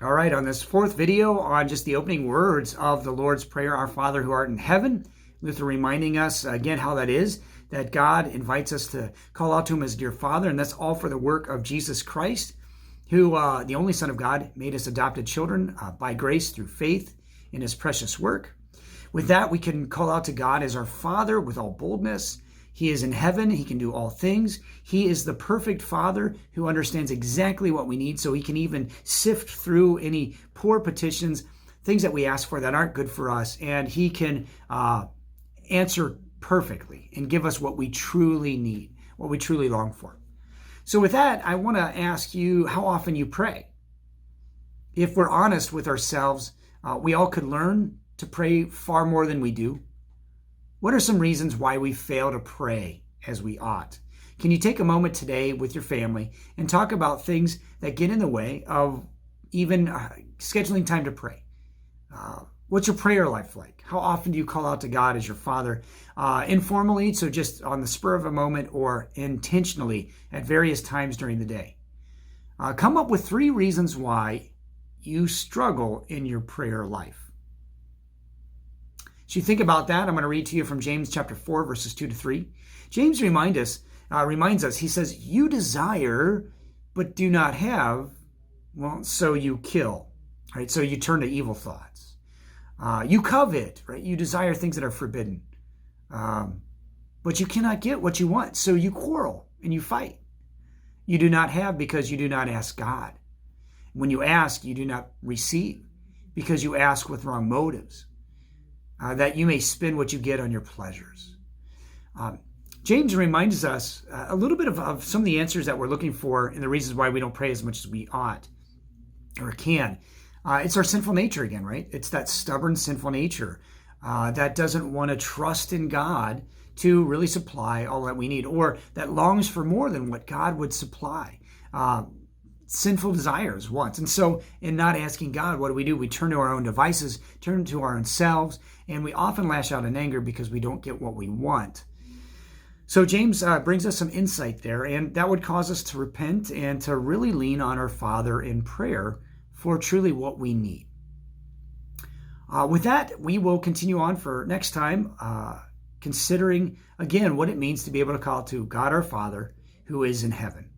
All right, on this fourth video on just the opening words of the Lord's Prayer, Our Father who art in heaven, Luther reminding us again how that is, that God invites us to call out to him as dear Father, and that's all for the work of Jesus Christ, who, the only Son of God, made us adopted children by grace through faith in his precious work. With that, we can call out to God as our Father with all boldness. He is in heaven. He can do all things. He is the perfect Father who understands exactly what we need, so he can even sift through any poor petitions, things that we ask for that aren't good for us, and he can answer perfectly and give us what we truly need, what we truly long for. So with that, I want to ask you how often you pray. If we're honest with ourselves, we all could learn to pray far more than we do. What are some reasons why we fail to pray as we ought? Can you take a moment today with your family and talk about things that get in the way of even scheduling time to pray? What's your prayer life like? How often do you call out to God as your Father? Informally, so just on the spur of a moment, or intentionally at various times during the day? Come up with 3 reasons why you struggle in your prayer life. As you think about that, I'm going to read to you from James chapter 4, verses 2-3. James reminds us, he says, you desire, but do not have, well, so you kill, right? So you turn to evil thoughts. You covet, right? You desire things that are forbidden. But you cannot get what you want, so you quarrel and you fight. You do not have because you do not ask God. When you ask, you do not receive because you ask with wrong motives. That you may spend what you get on your pleasures. James reminds us a little bit of some of the answers that we're looking for and the reasons why we don't pray as much as we ought or can. It's our sinful nature again, right? It's that stubborn sinful nature that doesn't want to trust in God to really supply all that we need, or that longs for more than what God would supply. Sinful desires, wants. And so in not asking God, what do? We turn to our own devices, turn to our own selves, and we often lash out in anger because we don't get what we want. So James brings us some insight there, and that would cause us to repent and to really lean on our Father in prayer for truly what we need. With that, we will continue on for next time, considering, again, what it means to be able to call to God our Father who is in heaven.